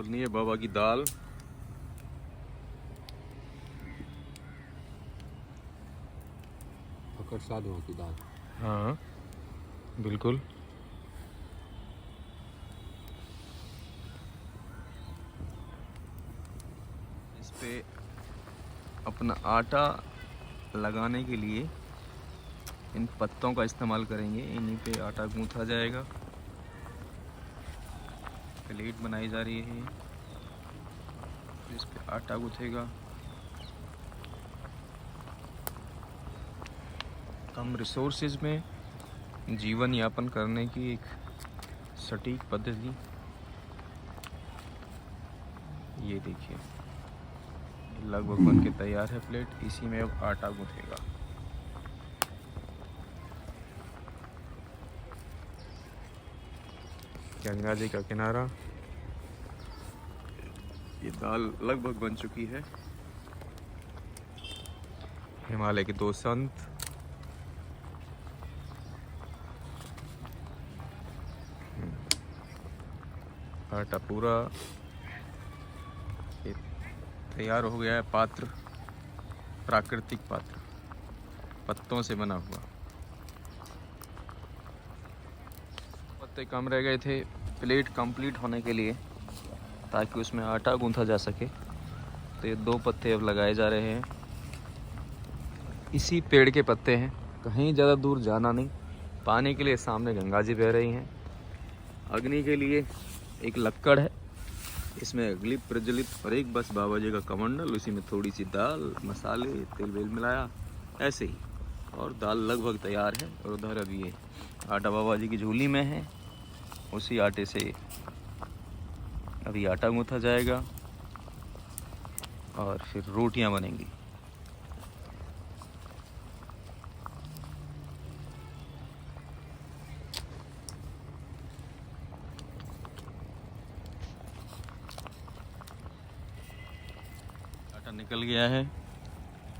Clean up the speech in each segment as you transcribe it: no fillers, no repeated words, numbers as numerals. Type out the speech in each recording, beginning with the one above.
बननी है बाबा की दाल। फकड़ साधुओं की दाल। हाँ बिल्कुल। इस पे अपना आटा लगाने के लिए इन पत्तों का इस्तेमाल करेंगे। इन्हीं पे आटा गूंथा जाएगा। प्लेट बनाई जा रही है, इस पे आटा गूंथेगा। कम रिसोर्सेज में जीवन यापन करने की एक सटीक पद्धति। ये देखिए लगभग बन के तैयार है प्लेट। इसी में अब आटा गूंथेगा। गंगा जी का किनारा। ये दाल लगभग बन चुकी है। हिमालय के 2 संत। आटा पूरा ये तैयार हो गया है। पात्र प्राकृतिक पात्र, पत्तों से बना हुआ। पत्ते कम रह गए थे प्लेट कंप्लीट होने के लिए, ताकि उसमें आटा गूंथा जा सके। तो ये 2 पत्ते अब लगाए जा रहे हैं। इसी पेड़ के पत्ते हैं, कहीं ज़्यादा दूर जाना नहीं। पानी के लिए सामने गंगा जी बह रही हैं। अग्नि के लिए एक लक्कड़ है, इसमें अग्नि प्रज्वलित, और एक बस बाबा जी का कमंडल। उसी में थोड़ी सी दाल, मसाले, तेल वेल मिलाया ऐसे ही, और दाल लगभग तैयार है। और उधर अभी ये आटा बाबा जी की झोली में है। उसी आटे से अभी आटा गूंथा जाएगा और फिर रोटियां बनेंगी। आटा निकल गया है।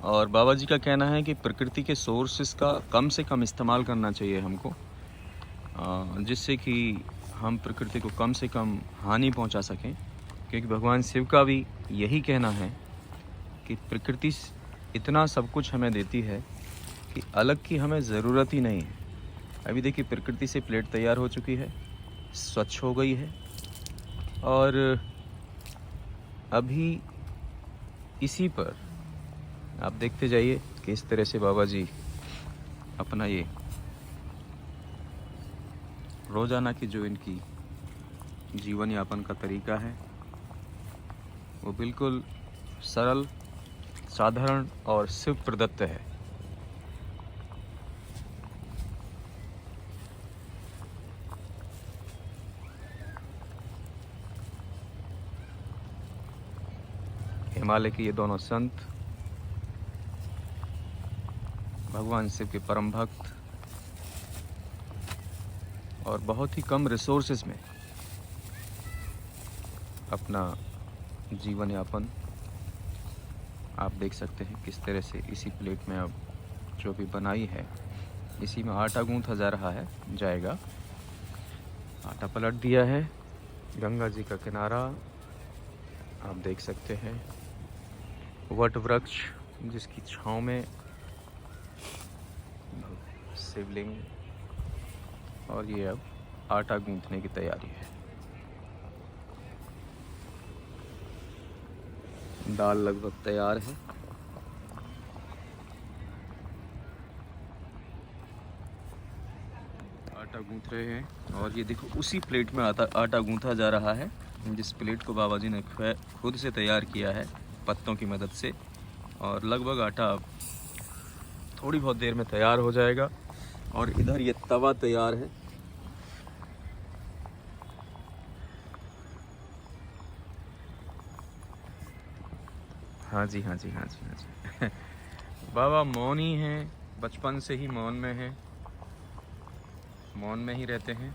और बाबा जी का कहना है कि प्रकृति के सोर्सेस का कम से कम इस्तेमाल करना चाहिए हमको, जिससे कि हम प्रकृति को कम से कम हानि पहुंचा सकें। क्योंकि भगवान शिव का भी यही कहना है कि प्रकृति इतना सब कुछ हमें देती है कि अलग की हमें ज़रूरत ही नहीं है। अभी देखिए प्रकृति से प्लेट तैयार हो चुकी है, स्वच्छ हो गई है। और अभी इसी पर आप देखते जाइए कि इस तरह से बाबा जी अपना ये रोज़ाना की जो इनकी जीवन यापन का तरीका है वो बिल्कुल सरल, साधारण और शिव प्रदत्त है। हिमालय के ये दोनों संत भगवान शिव के परम भक्त, और बहुत ही कम रिसोर्सेज में अपना जीवन यापन आप देख सकते हैं किस तरह से। इसी प्लेट में अब जो भी बनाई है इसी में आटा गूंथा जा रहा है, जाएगा। आटा पलट दिया है। गंगा जी का किनारा आप देख सकते हैं, वट वृक्ष जिसकी छांव में शिवलिंग, और ये अब आटा गूंथने की तैयारी है। दाल लगभग तैयार है। आटा गूंथ रहे हैं, और ये देखो उसी प्लेट में आटा गूंथा जा रहा है, जिस प्लेट को बाबा जी ने खुद से तैयार किया है पत्तों की मदद से। और लगभग आटा अब थोड़ी बहुत देर में तैयार हो जाएगा। और इधर ये तवा तैयार है। हाँ जी, हाँ जी, हाँ जी, हाँ जी। बाबा मौन ही हैं, बचपन से ही मौन में हैं, मौन में ही रहते हैं।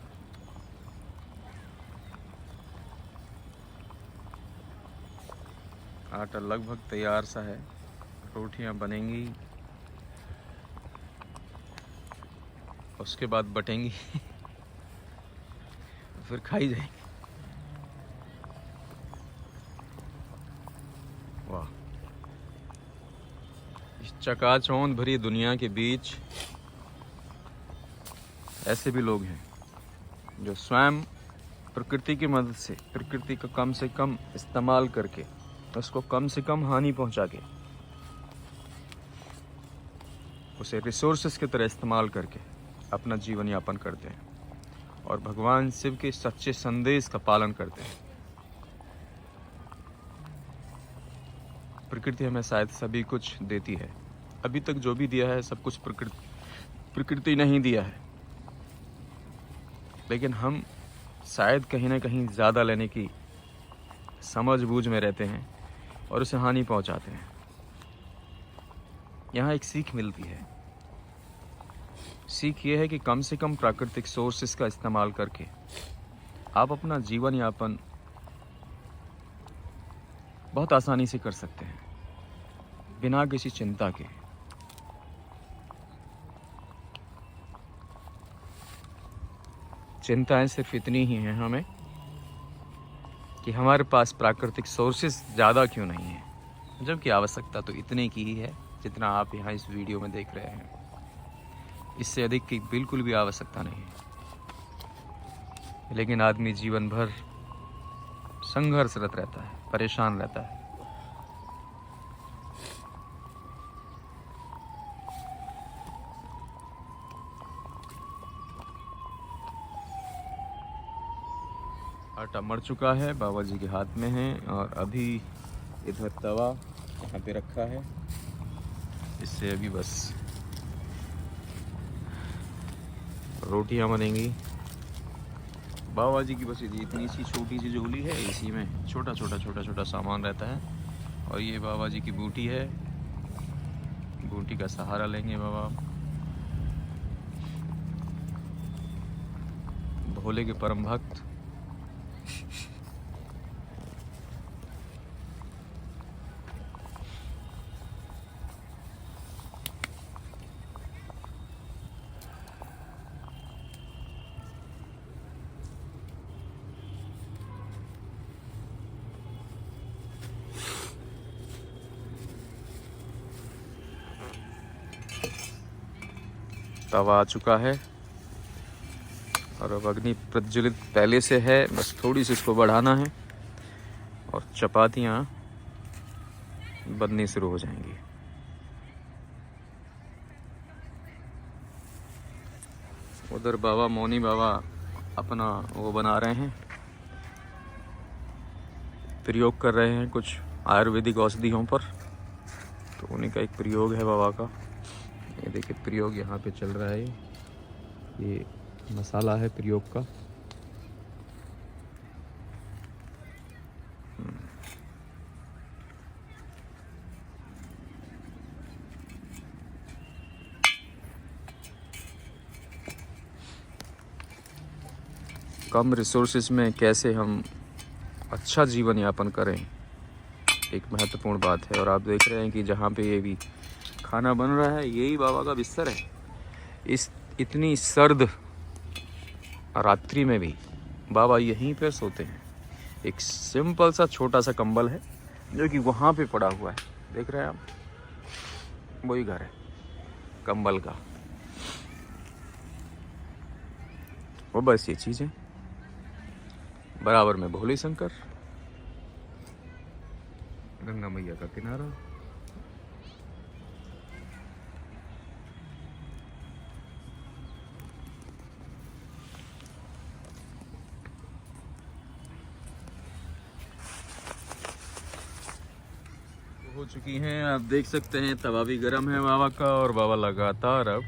आटा लगभग तैयार सा है, रोटियां बनेंगी, उसके बाद बटेंगी फिर खाई जाएंगी। वाह, इस चकाचौंध भरी दुनिया के बीच ऐसे भी लोग हैं जो स्वयं प्रकृति की मदद से, प्रकृति का कम से कम इस्तेमाल करके, उसको कम से कम हानि पहुंचा के, उसे रिसोर्सेस की तरह इस्तेमाल करके अपना जीवन यापन करते हैं और भगवान शिव के सच्चे संदेश का पालन करते हैं। प्रकृति हमें शायद सभी कुछ देती है, अभी तक जो भी दिया है सब कुछ प्रकृति ने ही दिया है, लेकिन हम शायद कहीं ना कहीं ज़्यादा लेने की समझ बूझ में रहते हैं और उसे हानि पहुंचाते हैं। यहाँ एक सीख मिलती है। सीख ये है कि कम से कम प्राकृतिक सोर्सेस का इस्तेमाल करके आप अपना जीवन यापन बहुत आसानी से कर सकते हैं, बिना किसी चिंता के। चिंताएं सिर्फ इतनी ही हैं हमें कि हमारे पास प्राकृतिक सोर्सेस ज़्यादा क्यों नहीं है, जबकि आवश्यकता तो इतने की ही है जितना आप यहाँ इस वीडियो में देख रहे हैं। इससे अधिक की बिल्कुल भी आवश्यकता नहीं है, लेकिन आदमी जीवन भर संघर्षरत रहता है, परेशान रहता है। आटा मर चुका है, बाबा जी के हाथ में है, और अभी इधर तवा यहाँ पे रखा है। इससे अभी बस रोटियां बनेंगी। बाबा जी की बस इतनी सी छोटी सी झोली है, इसी में छोटा छोटा सामान रहता है। और ये बाबा जी की बूटी है, बूटी का सहारा लेंगे बाबा। भोले के परम भक्त। तवा आ चुका है और अब अग्नि प्रज्वलित पहले से है, बस थोड़ी सी इसको बढ़ाना है और चपातियाँ बननी शुरू हो जाएंगी। उधर बाबा मौनी बाबा अपना वो बना रहे हैं, प्रयोग कर रहे हैं कुछ आयुर्वेदिक औषधियों पर। तो उन्हीं का एक प्रयोग है बाबा का। ये देखिए प्रयोग यहाँ पे चल रहा है, ये मसाला है प्रयोग का। कम रिसोर्सेज में कैसे हम अच्छा जीवन यापन करें, एक महत्वपूर्ण बात है। और आप देख रहे हैं कि जहाँ पे ये भी खाना बन रहा है, यही बाबा का बिस्तर है। इस इतनी सर्द रात्रि में भी बाबा यहीं पे सोते हैं। एक सिंपल सा छोटा सा कंबल है जो कि वहाँ पे पड़ा हुआ है, देख रहे हैं आप, वही घर है कंबल का। वो बस ये चीज़ है। बराबर में भोले शंकर, गंगा मैया का किनारा। हो चुकी हैं, आप देख सकते हैं तवा भी गर्म है बाबा का, और बाबा लगातार अब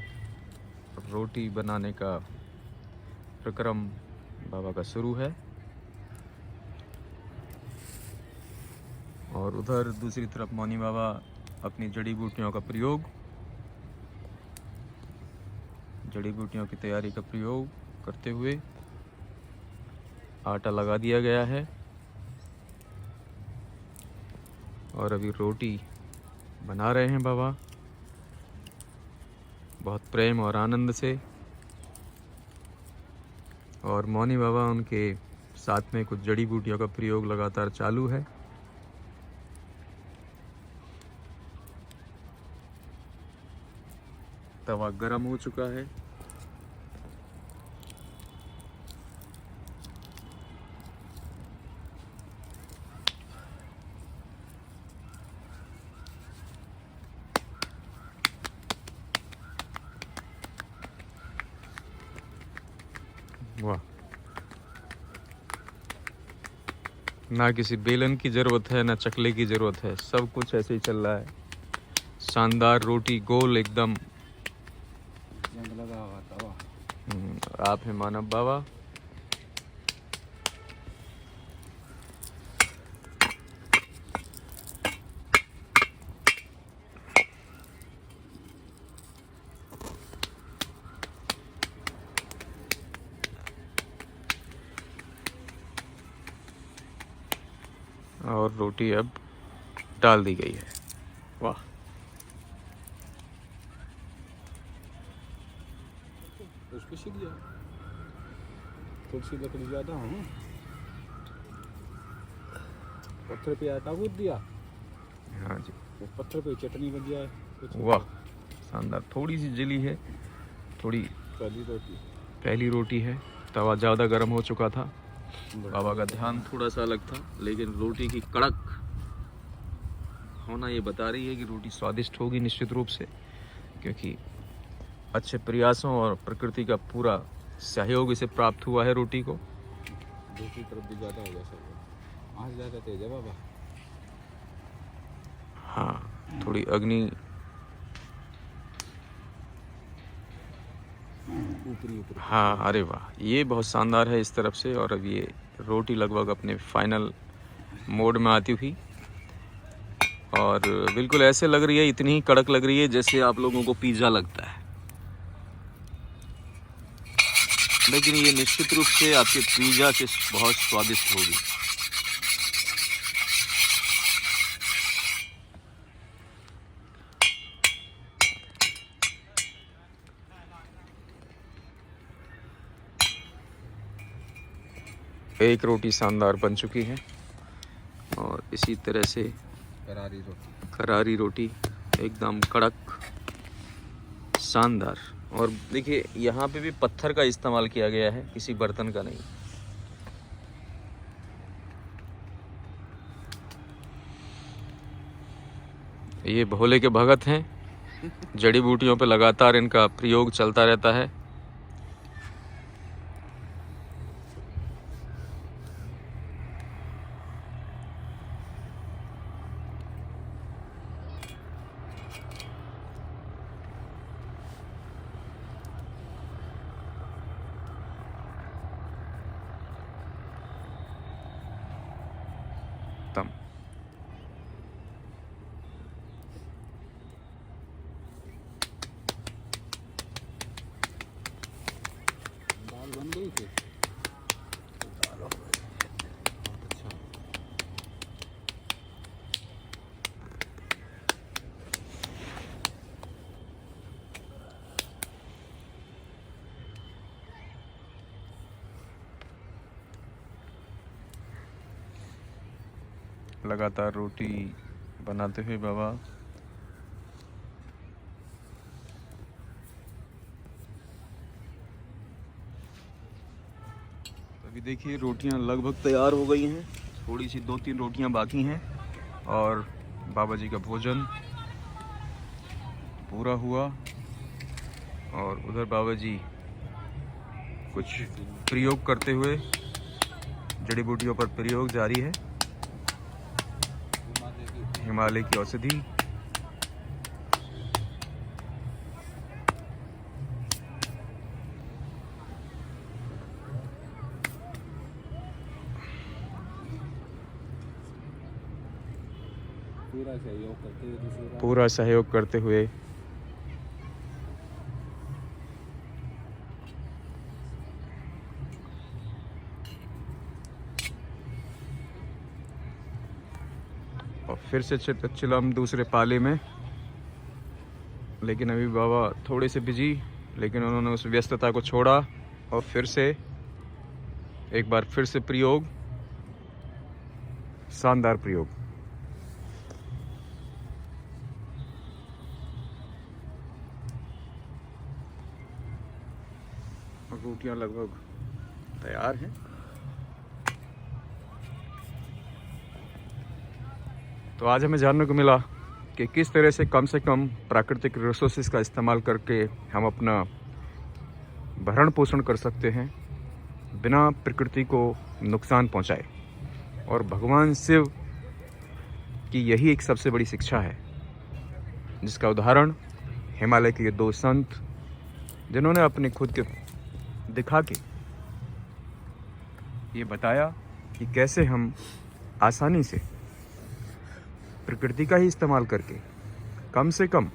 रोटी बनाने का प्रक्रम बाबा का शुरू है। और उधर दूसरी तरफ मौनी बाबा अपनी जड़ी बूटियों का प्रयोग, जड़ी बूटियों की तैयारी का प्रयोग करते हुए आटा लगा दिया गया है और अभी रोटी बना रहे हैं बाबा, बहुत प्रेम और आनंद से। और मौनी बाबा उनके साथ में कुछ जड़ी बूटियों का प्रयोग लगातार चालू है। तवा गरम हो चुका है। वाह, ना किसी बेलन की ज़रूरत है ना चकले की ज़रूरत है, सब कुछ ऐसे ही चल रहा है। शानदार रोटी गोल एकदम। लगा हुआ तवा। आप हैं मानव बाबा। और रोटी अब डाल दी गई है। वाह, उसको सीख गया। थोड़ी सी लकड़ी ज़्यादा हूँ, पत्थर पे आटा गूंथ दिया। हाँ जी, वो पत्थर पे चटनी बन गया है। वाह शानदार। थोड़ी सी जली है, थोड़ी पहली रोटी है। तवा ज़्यादा गर्म हो चुका था। बाबा का ध्यान थोड़ा सा अलग था, लेकिन रोटी की कड़क होना ये बता रही है कि रोटी स्वादिष्ट होगी निश्चित रूप से, क्योंकि अच्छे प्रयासों और प्रकृति का पूरा सहयोग इसे प्राप्त हुआ है रोटी को। दूसरी तरफ भी ज़्यादा हो गया सब। आँच ज़्यादा तेज है बाबा। हाँ, थोड़ी अग्नि ऊपरी। हाँ, अरे वाह, ये बहुत शानदार है इस तरफ से। और अब ये रोटी लगभग अपने फाइनल मोड में आती हुई, और बिल्कुल ऐसे लग रही है, इतनी ही कड़क लग रही है जैसे आप लोगों को पिज़्ज़ा लगता है। लेकिन ये निश्चित रूप से आपके पिज़्ज़ा से बहुत स्वादिष्ट होगी। एक रोटी शानदार बन चुकी है, और इसी तरह से करारी रोटी एकदम कड़क शानदार। और देखिए यहाँ पे भी पत्थर का इस्तेमाल किया गया है, किसी बर्तन का नहीं। ये भोले के भगत हैं, जड़ी बूटियों पे लगातार इनका प्रयोग चलता रहता है। तम दाल बन गई थी। अच्छा, लगातार रोटी बनाते हुए बाबा अभी देखिए रोटियां लगभग तैयार हो गई हैं। थोड़ी सी 2-3 रोटियां बाकी हैं, और बाबा जी का भोजन पूरा हुआ। और उधर बाबा जी कुछ प्रयोग करते हुए, जड़ी बूटियों पर प्रयोग जारी है। हिमालय की औषधि, पूरा सहयोग करते हुए और फिर से चिलम दूसरे पाले में। लेकिन अभी बाबा थोड़े से बिजी, लेकिन उन्होंने उस व्यस्तता को छोड़ा और फिर से एक बार फिर से प्रयोग, शानदार प्रयोग। रोटियां लगभग तैयार हैं। तो आज हमें जानने को मिला कि किस तरह से कम प्राकृतिक रिसोर्सेज का इस्तेमाल करके हम अपना भरण पोषण कर सकते हैं बिना प्रकृति को नुकसान पहुंचाए। और भगवान शिव की यही एक सबसे बड़ी शिक्षा है, जिसका उदाहरण हिमालय के ये दो संत, जिन्होंने अपने खुद के दिखा के ये बताया कि कैसे हम आसानी से प्रकृति का ही इस्तेमाल करके, कम से कम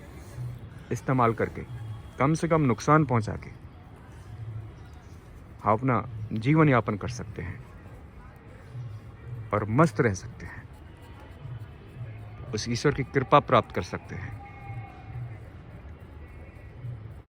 इस्तेमाल करके, कम से कम नुकसान पहुंचा के हम अपना जीवन यापन कर सकते हैं और मस्त रह सकते हैं, उस ईश्वर की कृपा प्राप्त कर सकते हैं।